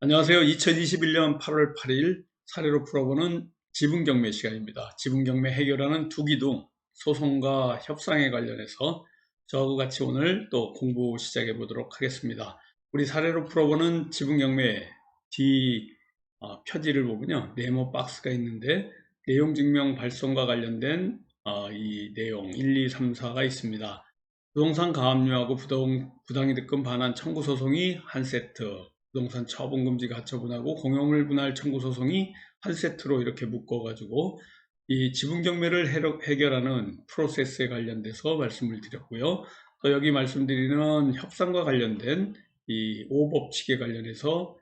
안녕하세요. 2021년 8월 8일 사례로 풀어보는 지분경매 시간입니다. 지분경매 해결하는 투기둥 소송과 협상에 관련해서 저하고 같이 오늘 또 공부 시작해 보도록 하겠습니다. 우리 사례로 풀어보는 지분경매 뒤 표지를 보면요. 네모 박스가 있는데 내용증명 발송과 관련된 이 내용 1, 2, 3, 4가 있습니다. 부동산 가압류하고 부당이득금 반환 청구 소송이 한 세트, 부동산 처분금지 가처분하고 공용물 분할 청구 소송이 한 세트로 이렇게 묶어가지고 이 지분경매를 해결하는 프로세스에 관련돼서 말씀을 드렸고요. 또 여기 말씀드리는 협상과 관련된 이 5법칙에 관련해서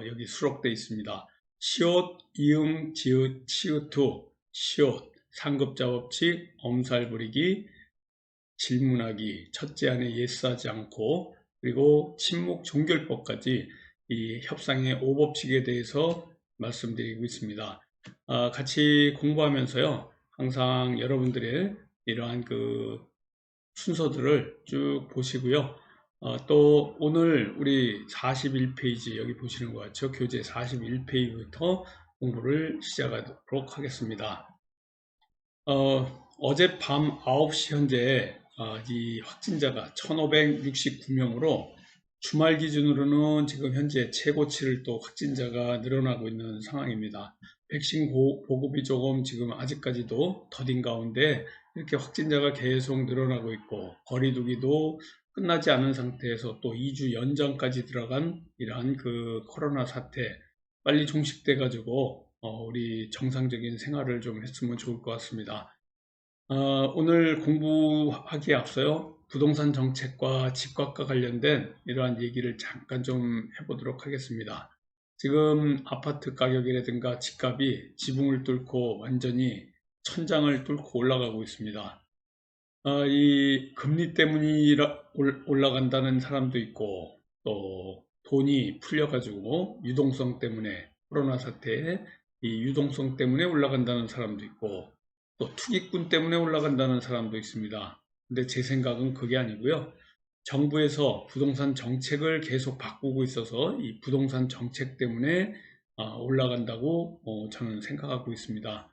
여기 수록되어 있습니다. 시옷, 이응, 지읒, 치읒투, 시옷, 상급자 법칙, 엄살 부리기, 질문하기, 첫째 안에 예스하지 않고, 그리고 침묵 종결법까지 이 협상의 5법칙에 대해서 말씀드리고 있습니다. 같이 공부하면서요, 항상 여러분들의 이러한 그 순서들을 쭉 보시고요. 또 오늘 우리 41페이지 여기 보시는 것 같죠? 교재 41페이지부터 공부를 시작하도록 하겠습니다. 어젯밤 9시 현재 이 확진자가 1569명으로 주말 기준으로는 지금 현재 최고치를 또 확진자가 늘어나고 있는 상황입니다. 백신 보급이 조금 지금 아직까지도 더딘 가운데 이렇게 확진자가 계속 늘어나고 있고 거리두기도 끝나지 않은 상태에서 또 2주 연장까지 들어간 이러한 그 코로나 사태 빨리 종식돼 가지고 우리 정상적인 생활을 좀 했으면 좋을 것 같습니다. 오늘 공부하기에 앞서요, 부동산 정책과 집값과 관련된 이러한 얘기를 잠깐 좀 해보도록 하겠습니다. 지금 아파트 가격이라든가 집값이 지붕을 뚫고 완전히 천장을 뚫고 올라가고 있습니다. 이 금리 때문에 올라간다는 사람도 있고, 또 돈이 풀려가지고 유동성 때문에 코로나 사태에 이 유동성 때문에 올라간다는 사람도 있고, 또 투기꾼 때문에 올라간다는 사람도 있습니다. 근데 제 생각은 그게 아니고요. 정부에서 부동산 정책을 계속 바꾸고 있어서 이 부동산 정책 때문에 올라간다고 저는 생각하고 있습니다.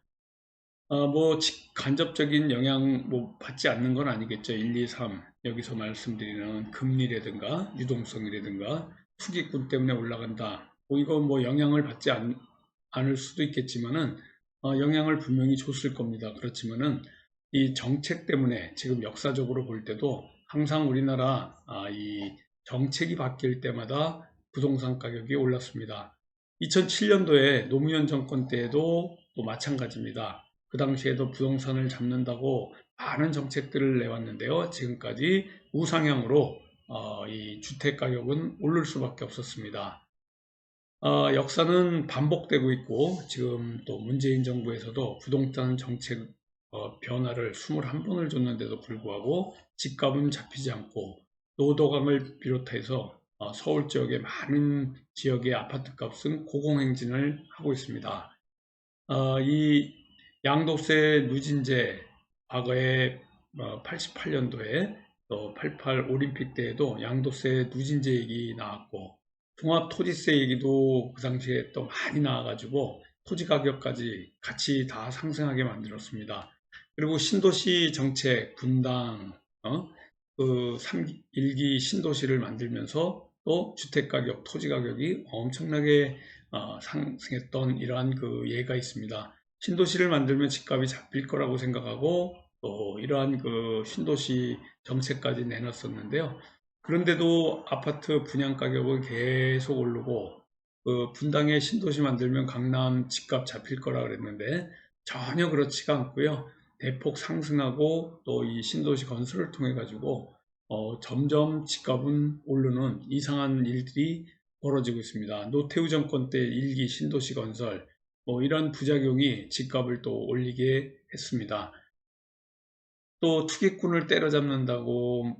뭐 간접적인 영향 뭐 받지 않는 건 아니겠죠. 1, 2, 3 여기서 말씀드리는 금리라든가 유동성이라든가 투기꾼 때문에 올라간다. 뭐 이거 뭐 영향을 받지 않을 수도 있겠지만은 영향을 분명히 줬을 겁니다. 그렇지만은 이 정책 때문에 지금 역사적으로 볼 때도 항상 우리나라 이 정책이 바뀔 때마다 부동산 가격이 올랐습니다. 2007년도에 노무현 정권 때에도 또 마찬가지입니다. 그 당시에도 부동산을 잡는다고 많은 정책들을 내왔는데요. 지금까지 우상향으로 이 주택 가격은 오를 수밖에 없었습니다. 역사는 반복되고 있고 지금 또 문재인 정부에서도 부동산 정책 변화를 21번을 줬는데도 불구하고 집값은 잡히지 않고 노도강을 비롯해서 서울 지역의 많은 지역의 아파트 값은 고공행진을 하고 있습니다. 이 양도세 누진제 과거에 88년도에 또 88 올림픽 때에도 양도세 누진제 얘기 나왔고 종합토지세 얘기도 그 당시에 또 많이 나와가지고 토지 가격까지 같이 다 상승하게 만들었습니다. 그리고 신도시 정책 분당 그 1기 신도시를 만들면서 또 주택가격, 토지가격이 엄청나게 상승했던 이러한 그 예가 있습니다. 신도시를 만들면 집값이 잡힐 거라고 생각하고 또 이러한 그 신도시 정책까지 내놨었는데요. 그런데도 아파트 분양 가격은 계속 오르고 그 분당에 신도시 만들면 강남 집값 잡힐 거라 그랬는데 전혀 그렇지가 않고요. 대폭 상승하고 또 이 신도시 건설을 통해 가지고 점점 집값은 오르는 이상한 일들이 벌어지고 있습니다. 노태우 정권 때 1기 신도시 건설 이런 부작용이 집값을 또 올리게 했습니다. 또 투기꾼을 때려잡는다고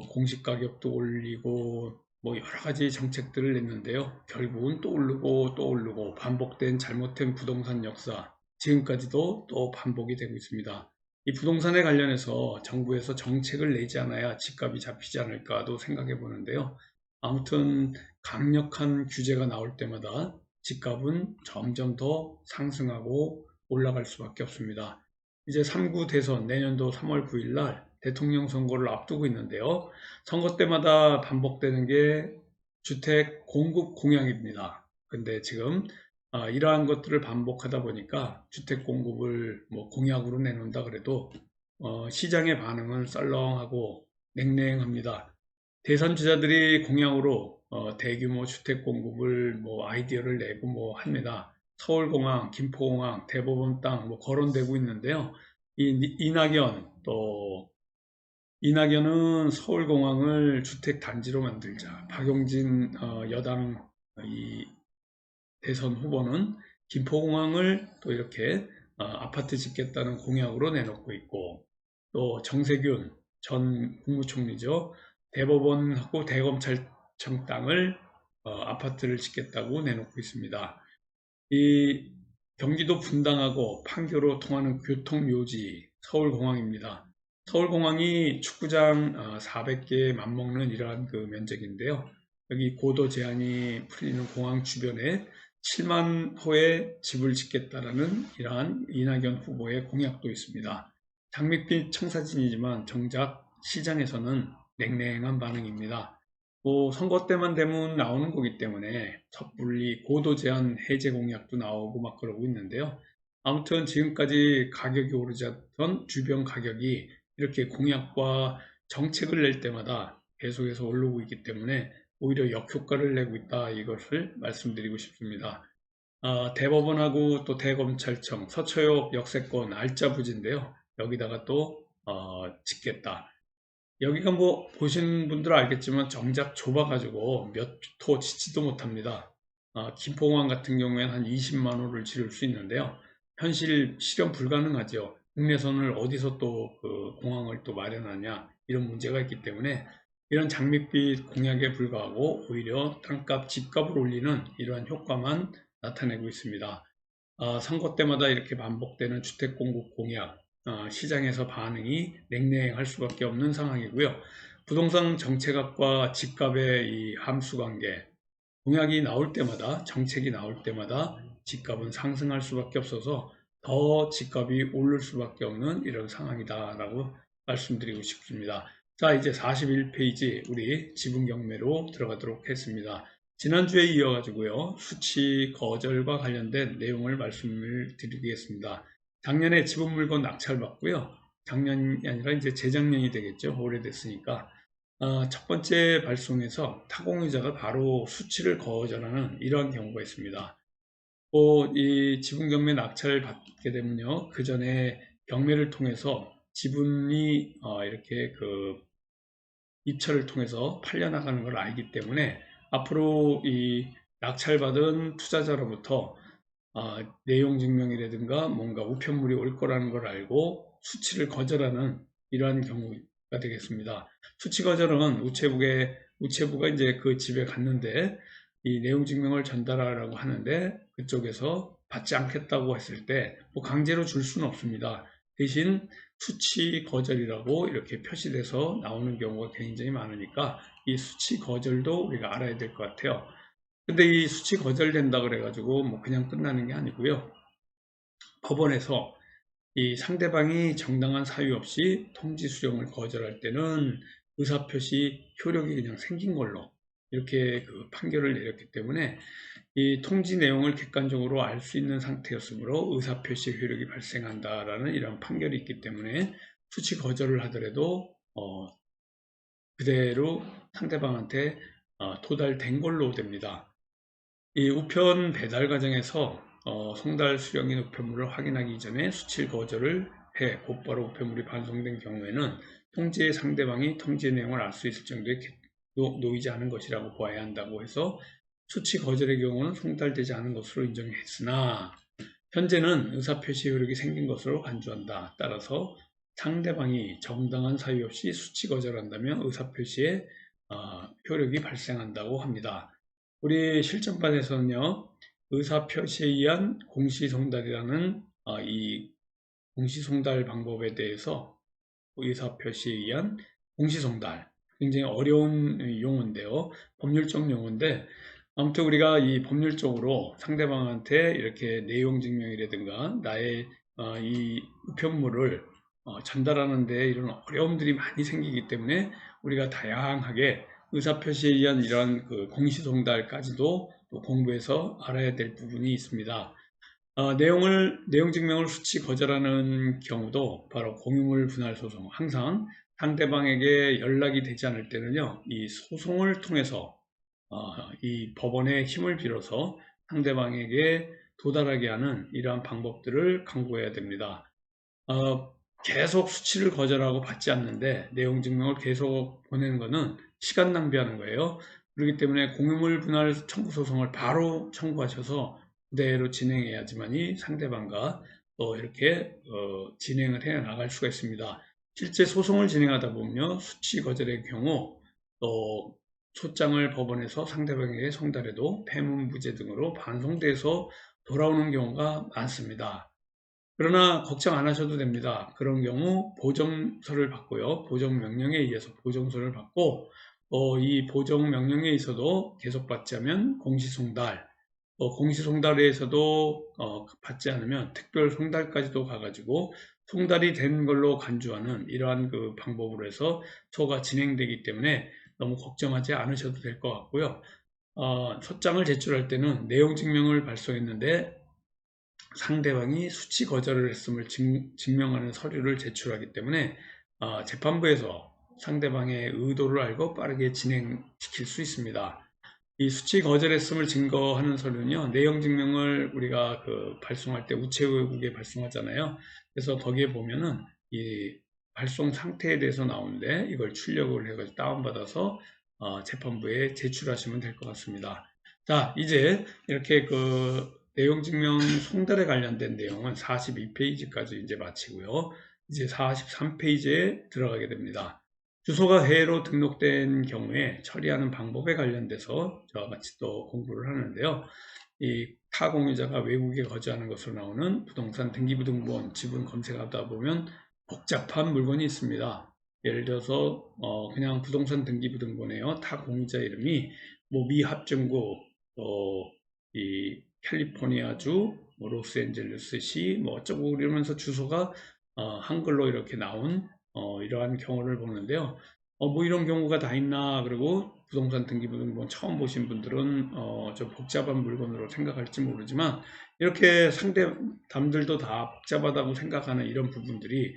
공시가격도 올리고 뭐 여러 가지 정책들을 냈는데요. 결국은 또 오르고 또 오르고 반복된 잘못된 부동산 역사 지금까지도 또 반복이 되고 있습니다. 이 부동산에 관련해서 정부에서 정책을 내지 않아야 집값이 잡히지 않을까도 생각해 보는데요. 아무튼 강력한 규제가 나올 때마다 집값은 점점 더 상승하고 올라갈 수밖에 없습니다. 이제 3구 대선 내년도 3월 9일 날 대통령 선거를 앞두고 있는데요. 선거 때마다 반복되는 게 주택 공급 공약입니다. 근데 지금 이러한 것들을 반복하다 보니까 주택 공급을 뭐 공약으로 내놓는다 그래도 시장의 반응은 썰렁하고 냉랭합니다. 대선 주자들이 공약으로 대규모 주택 공급을 뭐 아이디어를 내고 뭐 합니다. 서울공항, 김포공항, 대법원 땅 뭐 거론되고 있는데요. 이낙연 또 이낙연은 서울공항을 주택 단지로 만들자. 박용진 여당 이 대선 후보는 김포공항을 또 이렇게 아파트 짓겠다는 공약으로 내놓고 있고, 또 정세균 전 국무총리죠. 대법원하고 대검찰청 땅을 아파트를 짓겠다고 내놓고 있습니다. 이 경기도 분당하고 판교로 통하는 교통요지 서울공항입니다. 서울공항이 축구장 400개 맞먹는 이러한 그 면적인데요. 여기 고도 제한이 풀리는 공항 주변에 7만 호의 집을 짓겠다라는 이러한 이낙연 후보의 공약도 있습니다. 장밋빛 청사진이지만 정작 시장에서는 냉랭한 반응입니다. 선거 때만 되면 나오는 거기 때문에 섣불리 고도 제한 해제 공약도 나오고 막 그러고 있는데요. 아무튼 지금까지 가격이 오르지 않던 주변 가격이 이렇게 공약과 정책을 낼 때마다 계속해서 오르고 있기 때문에 오히려 역효과를 내고 있다, 이것을 말씀드리고 싶습니다. 대법원하고 또 대검찰청, 서초역 역세권 알짜부지인데요. 여기다가 또 짓겠다. 여기가 뭐 보신 분들은 알겠지만 정작 좁아가지고 몇 호 짓지도 못합니다. 김포공항 같은 경우에는 한 20만 호를 지을 수 있는데요. 현실 실현 불가능하죠. 국내선을 어디서 또 그 공항을 또 마련하냐, 이런 문제가 있기 때문에 이런 장밋빛 공약에 불과하고 오히려 땅값, 집값을 올리는 이러한 효과만 나타내고 있습니다. 선거 때마다 이렇게 반복되는 주택 공급 공약, 시장에서 반응이 냉랭할 수밖에 없는 상황이고요. 부동산 정책학과 집값의 이 함수관계, 공약이 나올 때마다, 정책이 나올 때마다 집값은 상승할 수밖에 없어서 더 집값이 오를 수밖에 없는 이런 상황이다라고 말씀드리고 싶습니다. 자, 이제 41페이지 우리 지분 경매로 들어가도록 했습니다. 지난주에 이어가지고요, 수치 거절과 관련된 내용을 말씀을 드리겠습니다. 작년에 지분 물건 낙찰받고요. 작년이 아니라 이제 재작년이 되겠죠. 오래됐으니까. 첫 번째 발송에서 타공유자가 바로 수치를 거절하는 이러한 경우가 있습니다. 이 지분 경매 낙찰을 받게 되면요, 그 전에 경매를 통해서 지분이 이렇게 그 입찰을 통해서 팔려나가는 걸 알기 때문에 앞으로 이 낙찰받은 투자자로부터 내용 증명이라든가 뭔가 우편물이 올 거라는 걸 알고 수치를 거절하는 이러한 경우가 되겠습니다. 수치 거절은 우체부가 이제 그 집에 갔는데 이 내용 증명을 전달하라고 하는데 그쪽에서 받지 않겠다고 했을 때 뭐 강제로 줄 수는 없습니다. 대신 수치 거절이라고 이렇게 표시돼서 나오는 경우가 굉장히 많으니까 이 수치 거절도 우리가 알아야 될 것 같아요. 근데 이 수치 거절된다 그래가지고 뭐 그냥 끝나는 게 아니고요. 법원에서 이 상대방이 정당한 사유 없이 통지 수령을 거절할 때는 의사표시 효력이 그냥 생긴 걸로 이렇게 그 판결을 내렸기 때문에 이 통지 내용을 객관적으로 알 수 있는 상태였으므로 의사표시 효력이 발생한다라는 이런 판결이 있기 때문에 수치 거절을 하더라도 그대로 상대방한테 도달된 걸로 됩니다. 이 우편 배달 과정에서 송달 수령인 우편물을 확인하기 전에 수치 거절을 해 곧바로 우편물이 반송된 경우에는 통지의 상대방이 통지의 내용을 알 수 있을 정도의 놓이지 않은 것이라고 보아야 한다고 해서 수치 거절의 경우는 송달되지 않은 것으로 인정했으나 현재는 의사표시 효력이 생긴 것으로 간주한다. 따라서 상대방이 정당한 사유 없이 수치 거절한다면 의사표시에 효력이 발생한다고 합니다. 우리 실전반에서는요, 의사표시에 의한 공시송달이라는 이 공시송달 방법에 대해서 의사표시에 의한 공시송달, 굉장히 어려운 용어인데요. 법률적 용어인데 아무튼 우리가 이 법률적으로 상대방한테 이렇게 내용 증명이라든가 나의 이 우편물을 전달하는 데 이런 어려움들이 많이 생기기 때문에 우리가 다양하게 의사표시에 의한 이러한 그 공시송달까지도 또 공부해서 알아야 될 부분이 있습니다. 내용 증명을 수치 거절하는 경우도 바로 공유물 분할 소송, 항상 상대방에게 연락이 되지 않을 때는요, 이 소송을 통해서 이 법원의 힘을 빌어서 상대방에게 도달하게 하는 이러한 방법들을 강구해야 됩니다. 계속 수치를 거절하고 받지 않는데 내용 증명을 계속 보내는 것은 시간 낭비하는 거예요. 그렇기 때문에 공유물 분할 청구 소송을 바로 청구하셔서 그대로 진행해야지만이 상대방과 또 이렇게 진행을 해 나갈 수가 있습니다. 실제 소송을 진행하다 보면 수치 거절의 경우 또 소장을 법원에서 상대방에게 송달해도 폐문부재 등으로 반송돼서 돌아오는 경우가 많습니다. 그러나 걱정 안 하셔도 됩니다. 그런 경우 보정서를 받고요. 보정명령에 의해서 보정서를 받고 이 보정명령에 있어도 계속 받지 않으면 공시송달, 공시송달에 의해서도 받지 않으면 특별송달까지도 가가지고 송달이 된 걸로 간주하는 이러한 그 방법으로 해서 처가 진행되기 때문에 너무 걱정하지 않으셔도 될 것 같고요. 소장을 제출할 때는 내용 증명을 발송했는데 상대방이 수치 거절을 했음을 증명하는 서류를 제출하기 때문에 재판부에서 상대방의 의도를 알고 빠르게 진행시킬 수 있습니다. 이 수치 거절했음을 증거하는 서류는요, 내용 증명을 우리가 발송할 때 우체국에 발송하잖아요. 그래서 거기에 보면은 이 발송 상태에 대해서 나오는데 이걸 출력을 해가지고 다운받아서 재판부에 제출하시면 될 것 같습니다. 자, 이제 이렇게 내용 증명 송달에 관련된 내용은 42페이지까지 이제 마치고요. 이제 43페이지에 들어가게 됩니다. 주소가 해외로 등록된 경우에 처리하는 방법에 관련돼서 저와 같이 또 공부를 하는데요. 이 타공유자가 외국에 거주하는 것으로 나오는 부동산 등기부등본 지분 검색하다 보면 복잡한 물건이 있습니다. 예를 들어서 그냥 부동산 등기부등본에요. 타공유자 이름이 뭐 미합중국, 이 캘리포니아주, 뭐 로스앤젤레스시, 뭐 어쩌고 이러면서 주소가 한글로 이렇게 나온 이러한 경우를 보는데요. 뭐 이런 경우가 다 있나, 그리고 부동산 등기부등본 처음 보신 분들은 좀 복잡한 물건으로 생각할지 모르지만 이렇게 남들도 다 복잡하다고 생각하는 이런 부분들이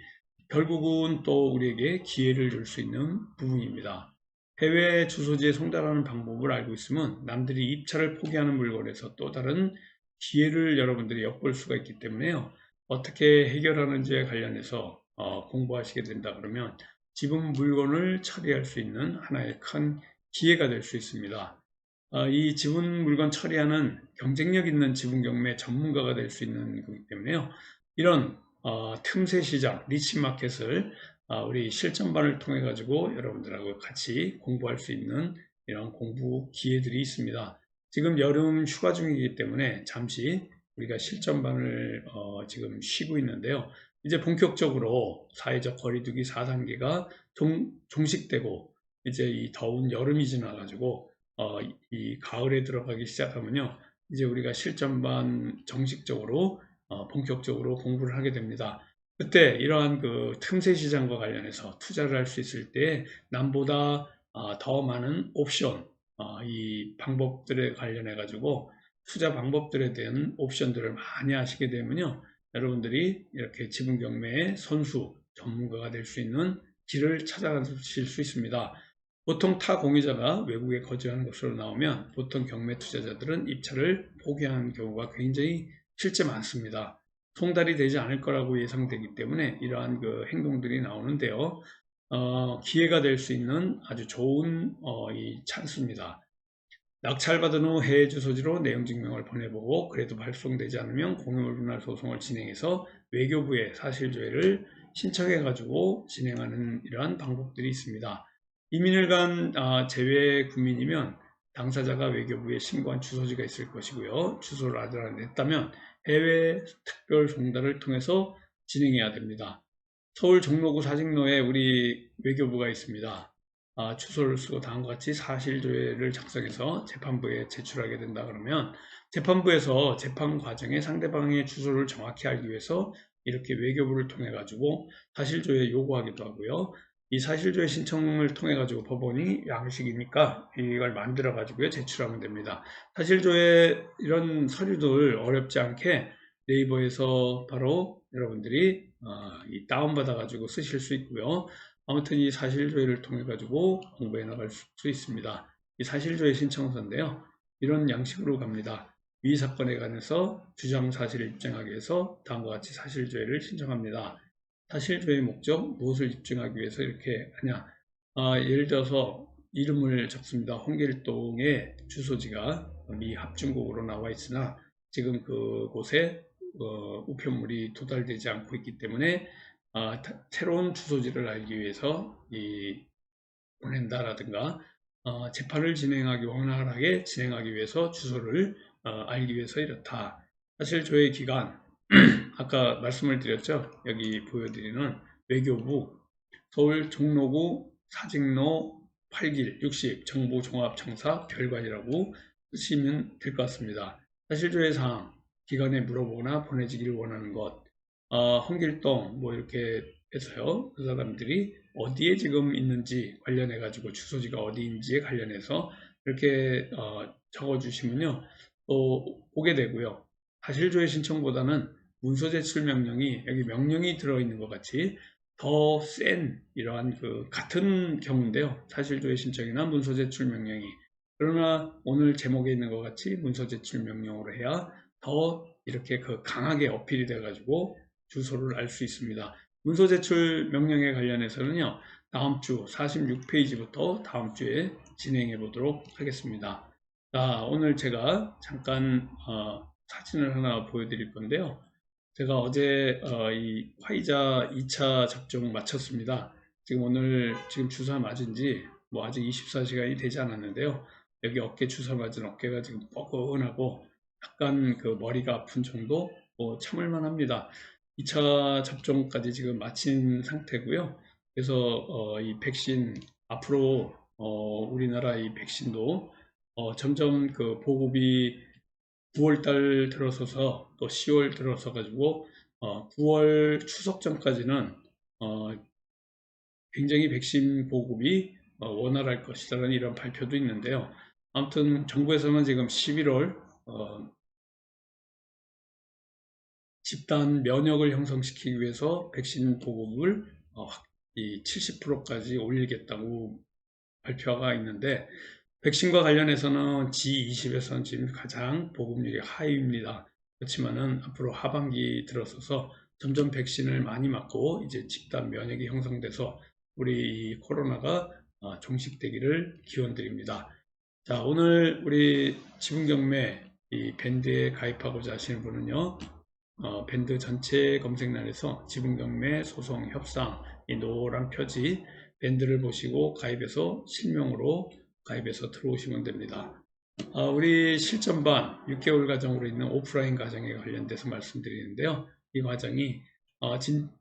결국은 또 우리에게 기회를 줄 수 있는 부분입니다. 해외 주소지에 송달하는 방법을 알고 있으면 남들이 입찰을 포기하는 물건에서 또 다른 기회를 여러분들이 엿볼 수가 있기 때문에요. 어떻게 해결하는지에 관련해서 공부하시게 된다 그러면 지분 물건을 처리할 수 있는 하나의 큰 기회가 될 수 있습니다. 이 지분 물건 처리하는 경쟁력 있는 지분 경매 전문가가 될 수 있는 거기 때문에요. 이런 틈새 시장, 니치 마켓을 우리 실전반을 통해 가지고 여러분들하고 같이 공부할 수 있는 이런 공부 기회들이 있습니다. 지금 여름 휴가 중이기 때문에 잠시 우리가 실전반을 지금 쉬고 있는데요. 이제 본격적으로 사회적 거리두기 4단계가 종식되고 이제 이 더운 여름이 지나가지고 이 가을에 들어가기 시작하면요. 이제 우리가 실전반 정식적으로 본격적으로 공부를 하게 됩니다. 그때 이러한 틈새 시장과 관련해서 투자를 할 수 있을 때 남보다 더 많은 옵션, 이 방법들에 관련해 가지고 투자 방법들에 대한 옵션들을 많이 하시게 되면요. 여러분들이 이렇게 지분 경매의 선수, 전문가가 될 수 있는 길을 찾아가실 수 있습니다. 보통 타 공유자가 외국에 거주하는 것으로 나오면 보통 경매 투자자들은 입찰을 포기하는 경우가 굉장히 실제 많습니다. 송달이 되지 않을 거라고 예상되기 때문에 이러한 행동들이 나오는데요. 기회가 될 수 있는 아주 좋은 이 찬스입니다. 낙찰받은 후 해외 주소지로 내용 증명을 보내보고 그래도 발송되지 않으면 공유물 분할 소송을 진행해서 외교부에 사실조회를 신청해 가지고 진행하는 이러한 방법들이 있습니다. 이민을 간 재외 국민이면 당사자가 외교부에 신고한 주소지가 있을 것이고요. 주소를 알아냈다면 해외 특별 송달을 통해서 진행해야 됩니다. 서울 종로구 사직로에 우리 외교부가 있습니다. 주소를 쓰고 다음과 같이 사실조회를 작성해서 재판부에 제출하게 된다 그러면 재판부에서 재판 과정에 상대방의 주소를 정확히 알기 위해서 이렇게 외교부를 통해 가지고 사실조회 요구하기도 하고요. 이 사실조회 신청을 통해 가지고 법원이 양식이니까 이걸 만들어 가지고 제출하면 됩니다. 사실조회 이런 서류들 어렵지 않게 네이버에서 바로 여러분들이 이 다운받아 가지고 쓰실 수 있고요. 아무튼 이 사실조회를 통해 가지고 공부해 나갈 수 있습니다. 이 사실조회 신청서인데요. 이런 양식으로 갑니다. 위 사건에 관해서 주장 사실을 입증하기 위해서 다음과 같이 사실조회를 신청합니다. 사실조회의 목적, 무엇을 입증하기 위해서 이렇게 하냐. 예를 들어서 이름을 적습니다. 홍길동의 주소지가 미 합중국으로 나와 있으나 지금 그곳에 우편물이 도달되지 않고 있기 때문에 새로운 주소지를 알기 위해서 보낸다라든가 재판을 진행하기 원활하게 진행하기 위해서 주소를 알기 위해서 이렇다. 사실 조회 기간 아까 말씀을 드렸죠. 여기 보여드리는 외교부 서울 종로구 사직로 8길 60 정보종합청사 별관이라고 쓰시면 될 것 같습니다. 사실 조회 사항 기관에 물어보거나 보내지기를 원하는 것 홍길동 뭐 이렇게 해서요. 그 사람들이 어디에 지금 있는지 관련해 가지고 주소지가 어디인지에 관련해서 이렇게 적어 주시면요. 또 오게 되고요. 사실조회 신청보다는 문서 제출 명령이 여기 명령이 들어있는 것 같이 더 센 이러한 그 같은 경우인데요. 사실조회 신청이나 문서 제출 명령이 그러나 오늘 제목에 있는 것 같이 문서 제출 명령으로 해야 더 이렇게 그 강하게 어필이 돼 가지고 주소를 알 수 있습니다. 문서 제출 명령에 관련해서는요. 다음 주 46페이지부터 다음 주에 진행해 보도록 하겠습니다. 자, 오늘 제가 잠깐 사진을 하나 보여드릴 건데요. 제가 어제 이 화이자 2차 접종 마쳤습니다. 지금 오늘 주사 맞은 지 뭐 아직 24시간이 되지 않았는데요. 여기 어깨 주사 맞은 어깨가 지금 뻐근하고 약간 그 머리가 아픈 정도 참을만 합니다. 2차 접종까지 지금 마친 상태고요. 그래서 이 백신 앞으로 우리나라 이 백신도 점점 그 보급이 9월달 들어서서 또 10월 들어서 가지고 9월 추석 전까지는 굉장히 백신 보급이 원활할 것이라는 이런 발표도 있는데요. 아무튼 정부에서는 지금 11월 집단 면역을 형성시키기 위해서 백신 보급을 70%까지 올리겠다고 발표가 있는데 백신과 관련해서는 G20에서는 지금 가장 보급률이 하위입니다. 그렇지만은 앞으로 하반기 들어서서 점점 백신을 많이 맞고 이제 집단 면역이 형성돼서 우리 코로나가 종식되기를 기원드립니다. 자, 오늘 우리 지분경매 이 밴드에 가입하고자 하시는 분은요. 밴드 전체 검색란에서 지분경매 소송 협상 이 노란 표지 밴드를 보시고 가입해서 실명으로 가입해서 들어오시면 됩니다. 우리 실전반 6개월 과정으로 있는 오프라인 과정에 관련돼서 말씀드리는데요. 이 과정이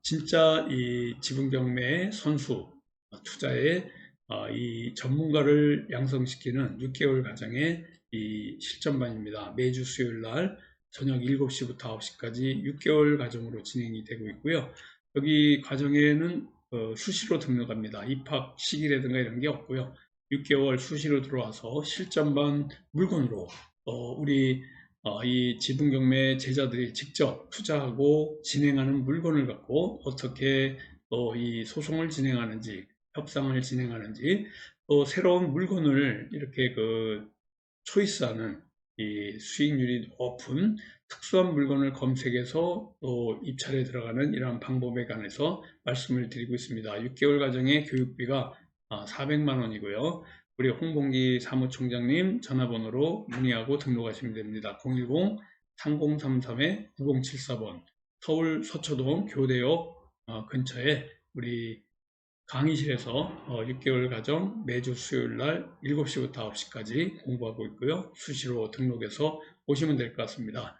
진짜 이 지분경매 선수 투자에 이 전문가를 양성시키는 6개월 과정의 이 실전반입니다. 매주 수요일 날 저녁 7시부터 9시까지 6개월 과정으로 진행이 되고 있고요. 여기 과정에는 수시로 등록합니다. 입학 시기라든가 이런 게 없고요. 6개월 수시로 들어와서 실전반 물건으로 우리 이 지분경매 제자들이 직접 투자하고 진행하는 물건을 갖고 어떻게 또 이 소송을 진행하는지 협상을 진행하는지 또 새로운 물건을 이렇게 그 초이스하는 이 수익률이 높은 특수한 물건을 검색해서 또 입찰에 들어가는 이러한 방법에 관해서 말씀을 드리고 있습니다. 6개월 과정의 교육비가 400만 원이고요. 우리 홍봉기 사무총장님 전화번호로 문의하고 등록하시면 됩니다. 010-3033-9074번 서울 서초동 교대역 근처에 우리 강의실에서 6개월 과정 매주 수요일 날 7시부터 9시까지 공부하고 있고요. 수시로 등록해서 오시면 될 것 같습니다.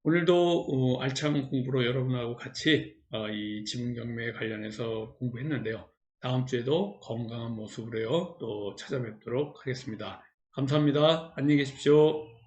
오늘도 알찬 공부로 여러분하고 같이 이 지분경매에 관련해서 공부했는데요. 다음 주에도 건강한 모습으로요, 또 찾아뵙도록 하겠습니다. 감사합니다. 안녕히 계십시오.